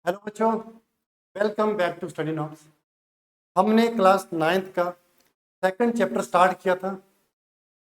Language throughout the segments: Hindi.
हेलो बच्चों, welcome back to study notes. हमने क्लास 9th का सेकंड चैप्टर स्टार्ट किया था,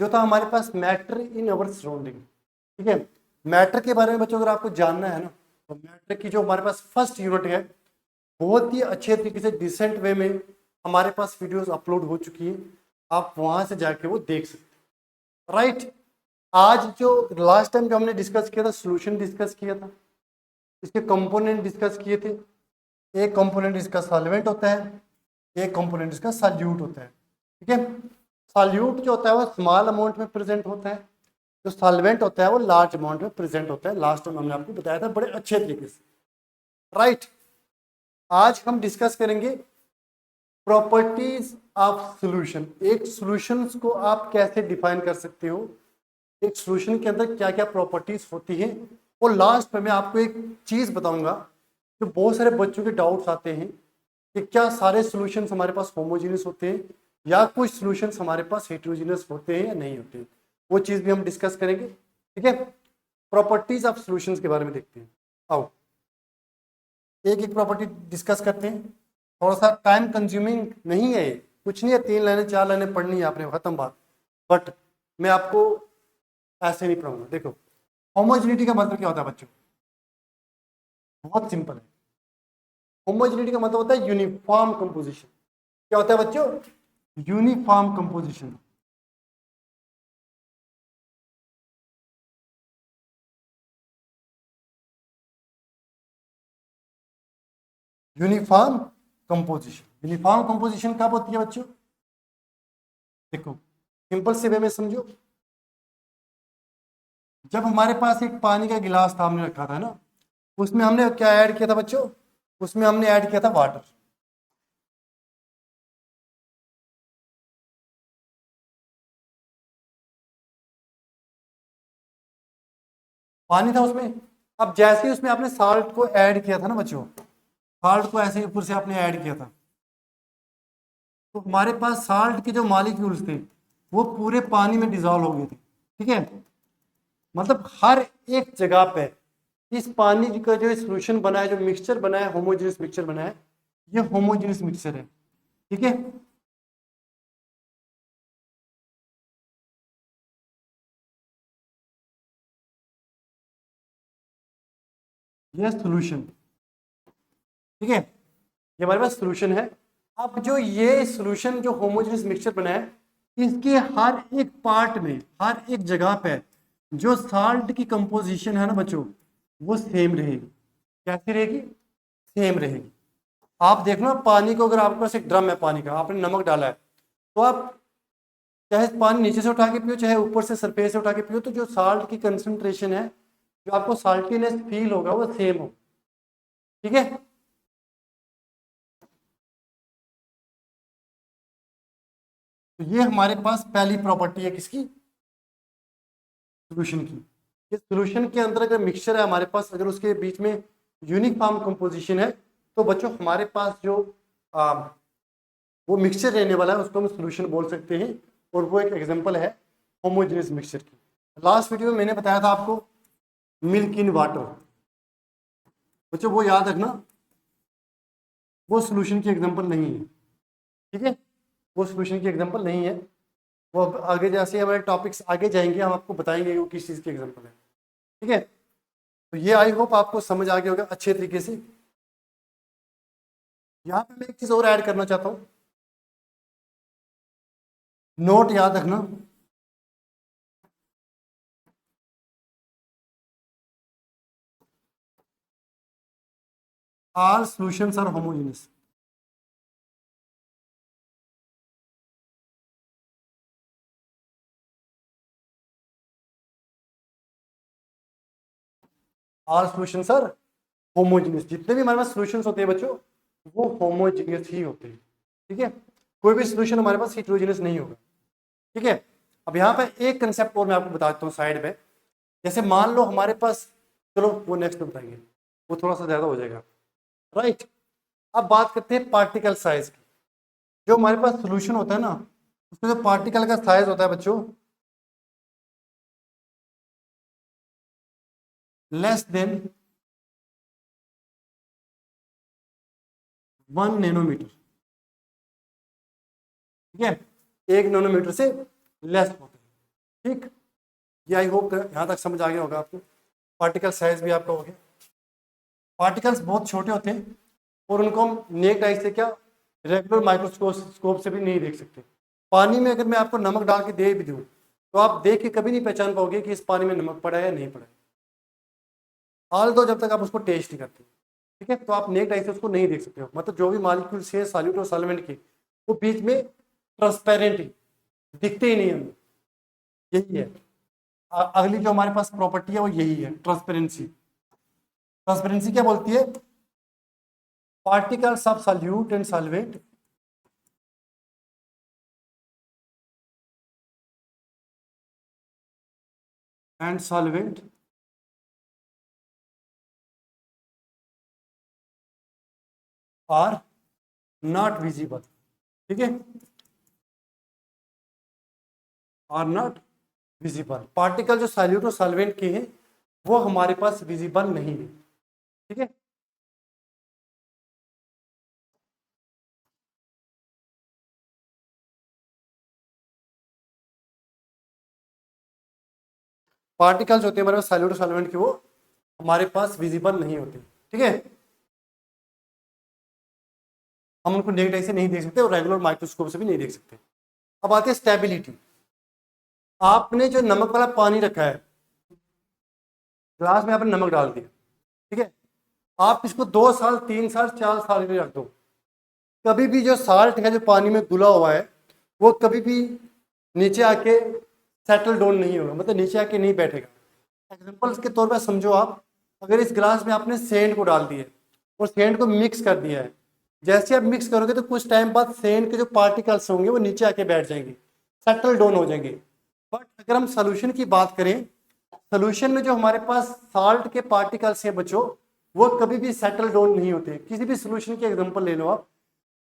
जो था हमारे पास मैटर इन अवर सराउंडिंग। ठीक है, मैटर के बारे में बच्चों अगर आपको जानना है ना, तो मैटर की जो हमारे पास फर्स्ट यूनिट है, बहुत ही अच्छे तरीके से डिसेंट वे में हमारे पास वीडियोस अपलोड हो चुकी है। आप वहाँ से जाके वो देख सकते हैं। राइट, आज जो लास्ट टाइम जो हमने डिस्कस किया था, सोल्यूशन डिस्कस किया था, इसके कंपोनेंट डिस्कस किए थे। एक कंपोनेंट इसका सॉल्वेंट होता है, एक कंपोनेंट इसका सॉल्यूट होता है। ठीक है, सॉल्यूट जो होता है वो स्मॉल अमाउंट में प्रेजेंट होता है, जो सॉल्वेंट होता है वो लार्ज अमाउंट में प्रेजेंट होता है। लास्ट टाइम हमने आपको बताया था बड़े अच्छे तरीके से। राइट, आज हम डिस्कस करेंगे प्रॉपर्टीज ऑफ सॉल्यूशन। एक सॉल्यूशन को आप कैसे डिफाइन कर सकते हो, एक सॉल्यूशन के अंदर क्या क्या प्रॉपर्टीज होती हैं। और लास्ट में मैं आपको एक चीज बताऊंगा जो बहुत सारे बच्चों के डाउट्स आते हैं कि क्या सारे सॉल्यूशंस हमारे पास होमोजीनियस होते हैं या कुछ सॉल्यूशंस हमारे पास हेटेरोजीनियस होते हैं या नहीं होते हैं। वो चीज़ भी हम डिस्कस करेंगे। ठीक है, प्रॉपर्टीज ऑफ सॉल्यूशंस के बारे में देखते हैं। आओ एक एक प्रॉपर्टी डिस्कस करते हैं। थोड़ा सा टाइम कंज्यूमिंग नहीं है, कुछ नहीं है, 3 लाइनें 4 लाइनें पढ़नी है आपने, खत्म बात। बट मैं आपको ऐसे नहीं पढ़ाऊंगा। देखो, होमोजेनिटी का मतलब क्या होता है बच्चों? बहुत सिंपल है। होमोजेनिटी का मतलब होता है यूनिफॉर्म कंपोजिशन। क्या होता है बच्चों? Uniform composition. Uniform composition, uniform composition कब होती है बच्चों? देखो, सिंपल से वे में समझो। जब हमारे पास एक पानी का गिलास था, हमने रखा था ना, उसमें हमने क्या ऐड किया था बच्चों? उसमें हमने ऐड किया था वाटर। पानी था उसमें। अब जैसे ही उसमें आपने साल्ट को ऐड किया था ना बच्चों, साल्ट को ऐसे ऊपर से आपने ऐड किया था, तो हमारे पास साल्ट के जो मॉलिक्यूल्स थे वो पूरे पानी में डिजॉल्व हो गए थे। ठीक है, मतलब हर एक जगह पे इस पानी का जो सोल्यूशन बना है, जो मिक्सचर बना है, होमोजेनियस मिक्सचर बना है, ये होमोजेनियस मिक्सचर है। ठीक है, ये सोल्यूशन। ठीक है, ये हमारे पास सोल्यूशन है। अब जो ये सोल्यूशन जो होमोजेनियस मिक्सचर बना है, इसके हर एक पार्ट में, हर एक जगह पे जो साल्ट की कंपोजिशन है ना बच्चों, वो सेम रहेगी। कैसी रहेगी? सेम रहेगी। आप देखना, पानी को अगर आपके पास एक ड्रम है, पानी का आपने नमक डाला है, तो आप चाहे पानी नीचे से उठा के पियो, चाहे ऊपर से सरफेस से उठा के पियो, तो जो साल्ट की कंसंट्रेशन है, जो आपको साल्टीनेस फील होगा, वो सेम हो। ठीक है, तो ये हमारे पास पहली प्रॉपर्टी है किसकी? सोल्यूशन की। इस सोल्यूशन के अंदर अगर मिक्सचर है हमारे पास, अगर उसके बीच में यूनिफॉर्म कंपोजिशन है, तो बच्चों हमारे पास जो वो मिक्सचर रहने वाला है उसको हम सोल्यूशन बोल सकते हैं। और वो एक एग्जांपल है होमोजेनियस मिक्सचर की। लास्ट वीडियो में मैंने बताया था आपको मिल्क इन वाटर। बच्चों वो याद रखना, वो सोल्यूशन की एग्जांपल नहीं है। ठीक है, वो सोल्यूशन की एग्जांपल नहीं है। वो अब आगे जैसे हमारे टॉपिक्स आगे जाएंगे, हम आपको बताएंगे वो किस चीज़ की एग्जांपल है। ठीक है, तो ये आई होप आपको समझ आ गया होगा अच्छे तरीके से। यहाँ पे मैं एक चीज़ और ऐड करना चाहता हूँ, नोट याद रखना। All solutions are homogeneous. All solutions are homogeneous. जितने भी हमारे पास सॉल्यूशंस होते हैं बच्चों, वो होमोजेनियस ही होते हैं। ठीक है, कोई भी सॉल्यूशन हमारे पास हेटेरोजेनियस नहीं होगा। ठीक है, अब यहाँ पे एक कंसेप्ट और मैं आपको बताता हूँ साइड में। जैसे मान लो हमारे पास, चलो वो नेक्स्ट में बताएंगे, वो थोड़ा सा ज्यादा हो जाएगा। राइट, अब बात करते हैं पार्टिकल साइज की। जो हमारे पास सोल्यूशन होता है ना, उसमें जो पार्टिकल का साइज होता है बच्चों, लेस देन 1 नैनोमीटर, ठीक है, 1 नैनोमीटर से लेस होते हैं। ठीक, ये आई होप यहाँ तक समझ आ गया होगा आपको। पार्टिकल साइज भी आपका हो गया। पार्टिकल्स बहुत छोटे होते हैं और उनको हम नेक्ड आई से क्या रेगुलर माइक्रोस्कोप से भी नहीं देख सकते। पानी में अगर मैं आपको नमक डाल के दे भी दूँ तो आप देख के कभी नहीं पहचान पाओगे कि इस पानी में नमक पड़ा है या नहीं पड़ा है, हाल तो जब तक आप उसको टेस्ट नहीं करते। ठीक है, तो आप नेक्ड आई से उसको नहीं देख सकते हो। मतलब जो भी मॉलिक्यूल्स है सॉल्यूट और सॉल्वेंट के, वो बीच में ट्रांसपेरेंट ही दिखते ही नहीं हमें। यही है अगली जो हमारे पास प्रॉपर्टी है, वो यही है ट्रांसपेरेंसी। ट्रांसपेरेंसी क्या बोलती है? Particles of solute and solvent and solvent are not visible. ठीक है, आर नॉट विजिबल। पार्टिकल जो सॉल्यूट और सॉल्वेंट के हैं वो हमारे पास विजिबल नहीं है। ठीक है, पार्टिकल्स होते हैं हमारे पास सॉल्यूट और सॉल्वेंट के, वो हमारे पास विजिबल नहीं होते। ठीक है, हम उनको नेक्ड आई से नहीं देख सकते और रेगुलर माइक्रोस्कोप से भी नहीं देख सकते। अब आते हैं स्टेबिलिटी। आपने जो नमक वाला पानी रखा है, ग्लास में आपने नमक डाल दिया, ठीक है, आप इसको 2 साल 3 साल 4 साल के लिए रख दो, कभी भी जो साल्ट है जो पानी में घुला हुआ है वो कभी भी नीचे आके सेटल डाउन नहीं होगा, मतलब नीचे आके नहीं बैठेगा। एग्जाम्पल के तौर पर समझो, आप अगर इस गिलास में आपने सेंड को डाल दिया और सेंड को मिक्स कर दिया है, जैसे आप मिक्स करोगे तो कुछ टाइम बाद सेंड के जो पार्टिकल्स होंगे वो नीचे आके बैठ जाएंगे, सेटल डाउन हो जाएंगे। बट अगर हम सोल्यूशन की बात करें, सोल्यूशन में जो हमारे पास साल्ट के पार्टिकल्स हैं बच्चों, वो कभी भी सेटल डाउन नहीं होते। किसी भी सोल्यूशन की एग्जांपल ले लो आप,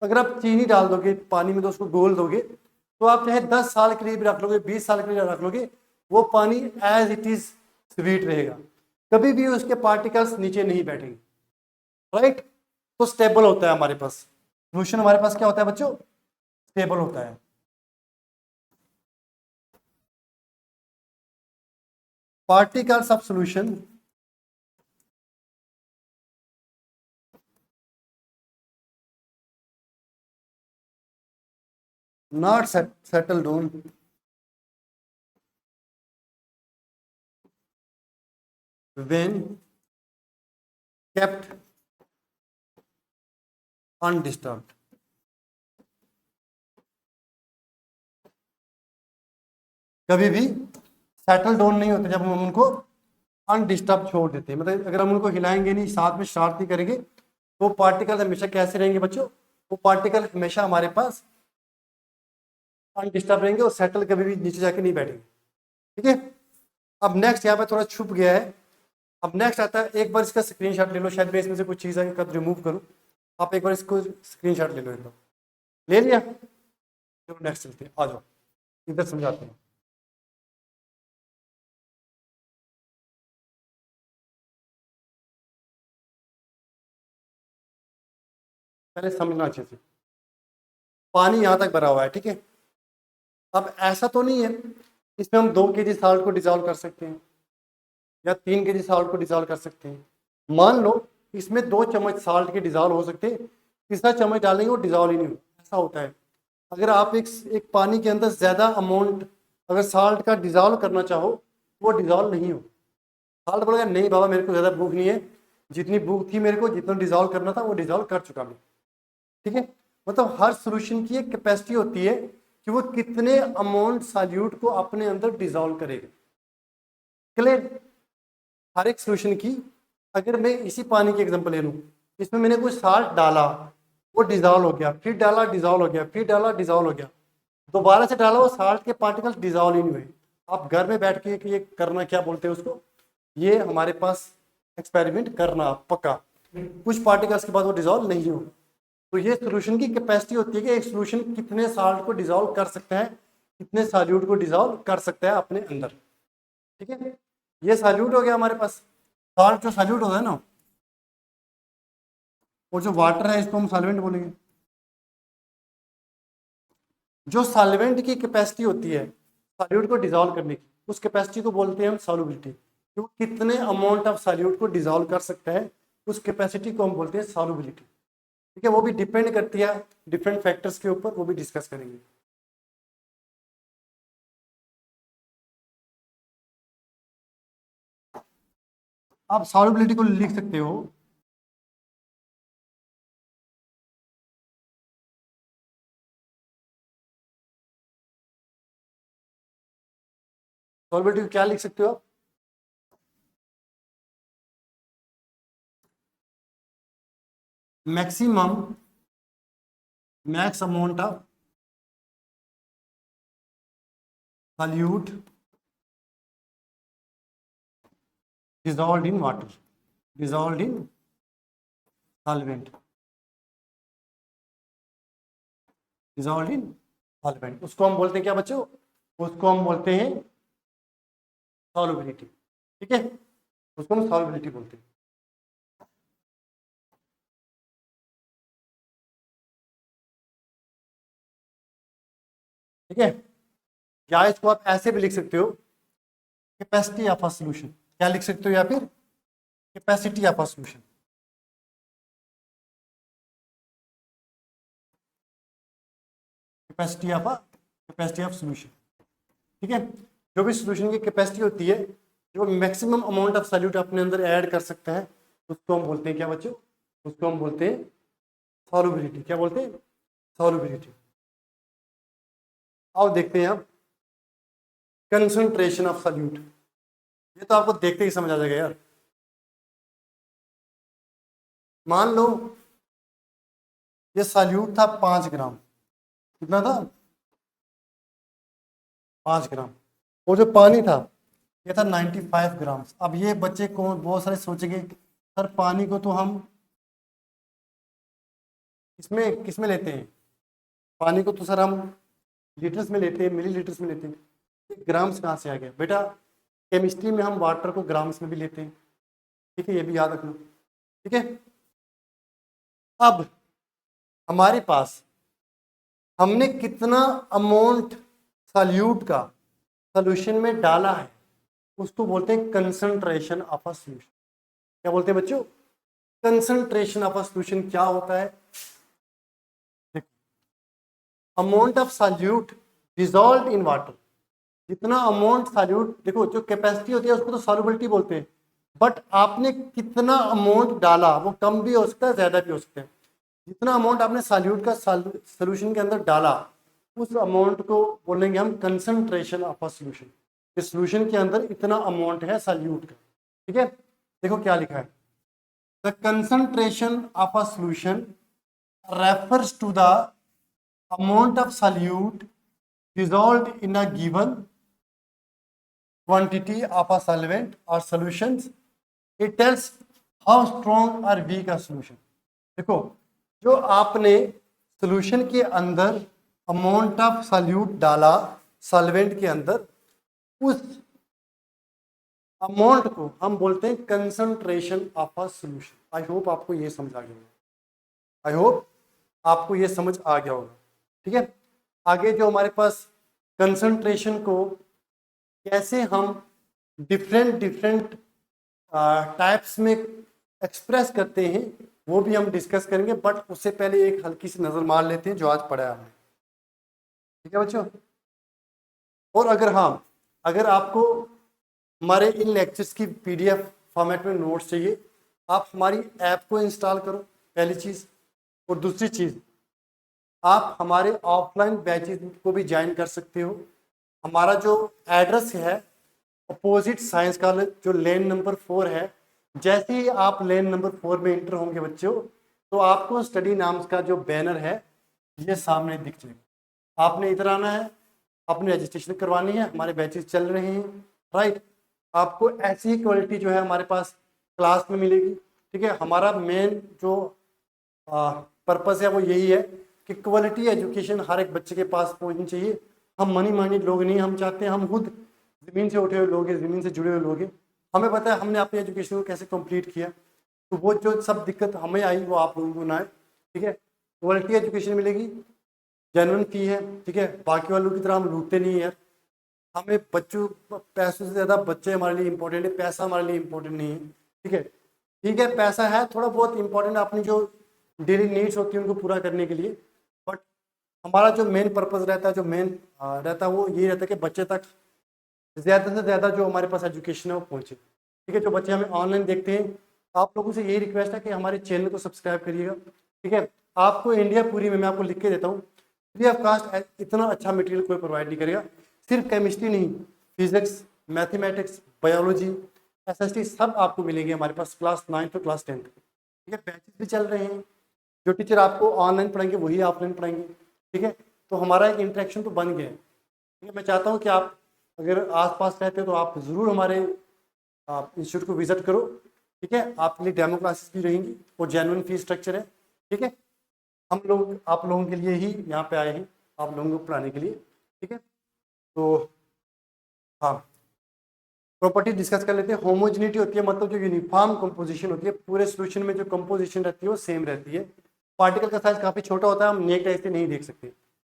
अगर आप चीनी डाल दोगे पानी में तो उसको घोल दोगे, तो आप चाहे 10 साल के लिए भी रख लोगे, 20 साल के लिए रख लोगे, वो पानी एज इट इज स्वीट रहेगा, कभी भी उसके पार्टिकल्स नीचे नहीं बैठेंगे। राइट, तो स्टेबल होता है हमारे पास सोल्यूशन। हमारे पास क्या होता है बच्चों? स्टेबल होता है। Particles of solution not settle down when kept undisturbed। कभी भी सेटल डाउन नहीं होते जब हम उनको अनडिस्टर्ब छोड़ देते हैं। मतलब अगर हम उनको हिलाएंगे नहीं, साथ में शरारत नहीं करेंगे, तो पार्टिकल हमेशा कैसे रहेंगे बच्चों? वो पार्टिकल हमेशा हमारे पास अनडिस्टर्ब रहेंगे और सेटल कभी भी नीचे जाके नहीं बैठेंगे। ठीक है, अब नेक्स्ट यहाँ पे थोड़ा छुप गया है। अब नेक्स्ट आता है, एक बार इसका स्क्रीनशॉट ले लो, शायद मैं इसमें से कुछ चीज़ कब रिमूव करूँ। आप एक बार इसको स्क्रीनशॉट ले लो, एक बार ले लिया, चलो नेक्स्ट चलते हैं, आ जाओ इधर समझाते हैं। पहले समझना अच्छे से, पानी यहाँ तक भरा हुआ है, ठीक है। अब ऐसा तो नहीं है इसमें हम 2 kg साल्ट को डिजॉल्व कर सकते हैं या 3 kg साल्ट को डिजॉल्व कर सकते हैं। मान लो इसमें 2 चम्मच साल्ट के डिजॉल्व हो सकते हैं, तीसरा चम्मच डालेंगे वो डिजॉल्व ही नहीं होगा। ऐसा होता है अगर आप एक पानी के अंदर ज़्यादा अमाउंट अगर साल्ट का डिजॉल्व करना चाहो, वो डिजॉल्व नहीं हो। साल्ट बोलेगा नहीं बाबा मेरे को ज़्यादा भूख नहीं है, जितनी भूख थी मेरे को, जितना डिजॉल्व करना था वो डिजॉल्व कर चुका मैं। ठीक है, मतलब हर सोल्यूशन की एक कैपेसिटी होती है कि वो कितने अमाउंट सॉल्यूट को अपने अंदर डिजॉल्व करेगा। क्लियर? हर एक सोल्यूशन की, अगर मैं इसी पानी की एग्जांपल ले लूँ, इसमें मैंने कोई साल्ट डाला, वो डिजॉल्व हो गया, फिर डाला डिजॉल्व हो गया, फिर डाला डिजॉल्व हो गया, दोबारा से डाला, वो साल्ट के पार्टिकल्स डिजॉल्व ही नहीं हुए। आप घर में बैठ के ये करना, क्या बोलते हैं उसको, ये हमारे पास एक्सपेरिमेंट करना पक्का, कुछ पार्टिकल्स के बाद वो डिजॉल्व नहीं हो। तो ये सोल्यूशन की कैपेसिटी होती है कि एक सोल्यूशन कितने साल्ट को डिजॉल्व कर सकता है, कितने सॉल्यूट को डिजॉल्व कर सकता है अपने अंदर। ठीक है, ये सॉल्यूट हो गया हमारे पास। साल्ट जो सॉल्यूट होता है ना, और जो वाटर है इसको हम सॉल्वेंट बोलेंगे। जो सॉल्वेंट की कैपेसिटी होती है सॉल्यूट को डिजोल्व करने की, उस कैपेसिटी को बोलते हैं हम सॉल्युबिलिटी। तो कितने अमाउंट ऑफ सॉल्यूट को डिजोल्व कर सकता है उस कैपेसिटी को हम बोलते हैं सॉल्युबिलिटी। ठीक है, वो भी डिपेंड करती है डिफरेंट फैक्टर्स के ऊपर, वो भी डिस्कस करेंगे। आप सॉल्युबिलिटी को लिख सकते हो सॉल्युबिलिटी को क्या लिख सकते हो आप? Maximum max amount of solute dissolved in water, dissolved in solvent, dissolved in solvent, उसको हम बोलते हैं क्या बच्चों? उसको हम बोलते हैं सॉल्युबिलिटी। ठीक है, उसको हम सॉल्युबिलिटी बोलते हैं। ठीक है, या इसको आप ऐसे भी लिख सकते हो कैपेसिटी ऑफ अ सॉल्यूशन। क्या लिख सकते हो? या फिर capacity of a solution. Capacity of solution. ठीक है, जो भी सॉल्यूशन की कैपेसिटी होती है, जो मैक्सिमम अमाउंट ऑफ सॉल्यूट अपने अंदर ऐड कर सकता है, उसको हम बोलते हैं क्या बच्चों? उसको हम बोलते हैं सॉल्युबिलिटी। क्या बोलते हैं? सॉल्युबिलिटी। आओ देखते हैं अब कंसंट्रेशन ऑफ सॉल्यूट। ये तो आपको देखते ही समझ आ जाएगा यार। मान लो ये सॉल्यूट था 5 ग्राम। कितना था? 5 ग्राम। और जो पानी था ये था 95 ग्राम। अब ये बच्चे को बहुत सारे सोचेंगे सर पानी को तो हम इसमें किस में लेते हैं? पानी को तो सर हम लीटर्स में लेते हैं, मिली लीटर्स में लेते हैं, ये ग्राम्स कहाँ से आ गया? बेटा केमिस्ट्री में हम वाटर को ग्राम्स में भी लेते हैं। ठीक है, ये भी याद रखना। ठीक है, अब हमारे पास हमने कितना अमाउंट सॉल्यूट का सॉल्यूशन में डाला है उसको बोलते हैं कंसंट्रेशन ऑफ अ सॉल्यूशन। क्या बोलते हैं बच्चों? कंसंट्रेशन ऑफ अ सॉल्यूशन क्या होता है? Amount of solute dissolved in water. जितना अमाउंट सॉल्यूट, देखो जो कैपेसिटी होती है उसको तो सॉल्युबिलिटी बोलते हैं, बट आपने कितना अमाउंट डाला वो कम भी हो सकता है, ज्यादा भी हो सकता है। जितना अमाउंट आपने सॉल्यूट का सॉल्यूशन के अंदर डाला उस अमाउंट को बोलेंगे हम कंसंट्रेशन ऑफ अ सॉल्यूशन। इस सॉल्यूशन के अंदर इतना अमाउंट है सॉल्यूट का। ठीक है, देखो क्या लिखा है, the concentration of a solution refers to the amount of solute dissolved in a given quantity of a solvent or solutions. It tells how strong or weak a solution. देखो जो आपने सॉल्यूशन के अंदर अमाउंट ऑफ सॉल्यूट डाला सॉल्वेंट के अंदर, उस अमाउंट को हम बोलते हैं concentration of a solution. I hope आपको ये समझ आ गया होगा। आई होप आपको ये समझ आ गया होगा। ठीक है, आगे जो हमारे पास कंसंट्रेशन को कैसे हम डिफरेंट डिफरेंट टाइप्स में एक्सप्रेस करते हैं वो भी हम डिस्कस करेंगे, बट उससे पहले एक हल्की सी नज़र मार लेते हैं जो आज पढ़ा है हमने। ठीक है बच्चों, और अगर आपको हमारे इन लेक्चर्स की PDF फॉर्मेट में नोट्स चाहिए, आप हमारी ऐप को इंस्टॉल करो, पहली चीज़। और दूसरी चीज़, आप हमारे ऑफलाइन बैचेस को भी ज्वाइन कर सकते हो। हमारा जो एड्रेस है अपोजिट साइंस कॉलेज जो लेन नंबर 4 है, जैसे ही आप लेन नंबर 4 में इंटर होंगे बच्चों, तो आपको स्टडी नाम्स का जो बैनर है ये सामने दिख जाएगा। आपने इधर आना है, अपनी रजिस्ट्रेशन करवानी है, हमारे बैचेस चल रहे हैं, राइट। आपको ऐसी ही क्वालिटी जो है हमारे पास क्लास में मिलेगी। ठीक है, हमारा मेन जो पर्पस है वो यही है कि क्वालिटी एजुकेशन हर एक बच्चे के पास पहुंचनी चाहिए। हम मनी माइंडेड लोग नहीं, हम चाहते हैं, हम खुद ज़मीन से उठे हुए लोग हैं, ज़मीन से जुड़े हुए लोग हैं। हमें पता है हमने अपनी एजुकेशन को कैसे कंप्लीट किया। तो वो जो सब दिक्कत हमें आई वो आप लोगों को ना आए, ठीक है। क्वालिटी एजुकेशन मिलेगी, जेन्युइन फी है, ठीक है। बाकी वालों की तरह हम लूटते नहीं है यार, हमें बच्चों पैसों से ज़्यादा बच्चे हमारे लिए इंपॉर्टेंट है, पैसा हमारे लिए इंपॉर्टेंट नहीं है, ठीक है। ठीक है, पैसा है थोड़ा बहुत इंपॉर्टेंट अपनी जो डेली नीड्स होती है उनको पूरा करने के लिए, बट हमारा जो मेन पर्पस रहता है, जो मेन रहता है वो ये रहता है कि बच्चे तक ज़्यादा से ज़्यादा जो हमारे पास एजुकेशन है वो पहुँचे, ठीक है। जो बच्चे हमें ऑनलाइन देखते हैं, आप लोगों से यही रिक्वेस्ट है कि हमारे चैनल को सब्सक्राइब करिएगा, ठीक है। आपको इंडिया पूरी में मैं आपको लिख के देता हूँ, फ्री ऑफ कास्ट इतना अच्छा मटेरियल कोई प्रोवाइड नहीं करेगा। सिर्फ केमिस्ट्री नहीं, फिजिक्स, मैथमेटिक्स, बायोलॉजी, एसएसटी सब आपको मिलेंगे हमारे पास क्लास 9 और क्लास 10, ठीक है। बैचेस भी चल रहे हैं, जो टीचर आपको ऑनलाइन पढ़ाएंगे वही ऑफलाइन पढ़ाएंगे, ठीक है। तो हमारा एक इंटरेक्शन तो बन गया है, ठीक है। मैं चाहता हूँ कि आप अगर आसपास रहते हो तो आप ज़रूर हमारे इंस्टीट्यूट को विजिट करो, ठीक है। आपके लिए डेमो क्लासेस भी रहेंगी और जेन्युइन फी स्ट्रक्चर है, ठीक है। हम लोग आप लोगों के लिए ही यहाँ पे आए हैं, आप लोगों को पढ़ाने के लिए, ठीक है। तो हाँ, प्रॉपर्टी डिस्कस कर लेते हैं। होमोजिनिटी होती है मतलब जो यूनिफॉर्म कंपोजिशन होती है, पूरे सोल्यूशन में जो कंपोजिशन रहती है वो सेम रहती है। पार्टिकल का साइज काफ़ी छोटा होता है, हम नेट ऐसे नहीं देख सकते,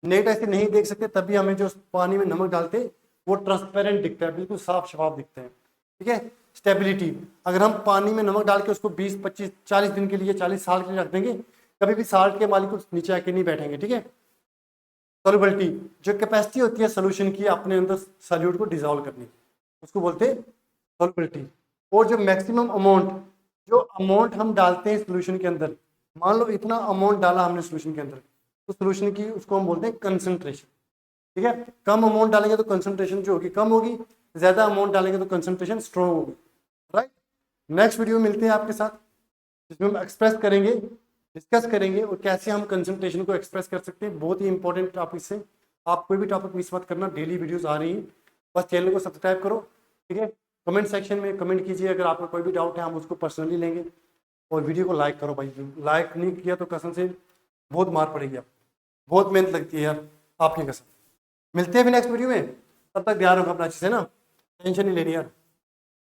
नेट ऐसे नहीं देख सकते, तभी हमें जो पानी में नमक डालते वो ट्रांसपेरेंट दिखता है, बिल्कुल साफ शफाफ दिखते हैं, ठीक है। स्टेबिलिटी, अगर हम पानी में नमक डाल के उसको 20, 25, 40 दिन के लिए, 40 साल के लिए रख देंगे, कभी भी साल्ट के मालिक को नीचे आके नहीं बैठेंगे, ठीक है। सॉल्युबिलिटी, जो कैपेसिटी होती है सोल्यूशन की अपने अंदर सॉल्यूट को डिजोल्व करने की, उसको बोलते हैं सॉल्युबिलिटी। और जो मैक्सिमम अमाउंट, जो अमाउंट हम डालते हैं सोल्यूशन के अंदर, मान लो इतना अमाउंट डाला हमने सोल्यूशन के अंदर, तो सोल्यूशन की उसको हम बोलते हैं कंसंट्रेशन, ठीक है। कम अमाउंट डालेंगे तो कंसंट्रेशन जो होगी कम होगी, ज़्यादा अमाउंट डालेंगे तो कंसंट्रेशन स्ट्रॉन्ग होगी, राइट। नेक्स्ट वीडियो में मिलते हैं आपके साथ, जिसमें हम एक्सप्रेस करेंगे, डिस्कस करेंगे और कैसे हम कंसंट्रेशन को एक्सप्रेस कर सकते हैं। बहुत ही इंपॉर्टेंट टॉपिक से, आप कोई भी टॉपिक मिस मत करना, डेली वीडियोस आ रही हैं, बस चैनल को सब्सक्राइब करो, ठीक है। कमेंट सेक्शन में कमेंट कीजिए, अगर आपको कोई भी डाउट है हम उसको पर्सनली लेंगे। और वीडियो को लाइक करो भाई, लाइक नहीं किया तो कसम से बहुत मार पड़ेगी, आप बहुत मेहनत लगती है यार आपकी कसम। मिलते हैं भी नेक्स्ट वीडियो में, तब तक ध्यान रखो अपना अच्छे से ना, टेंशन नहीं लेनी यार।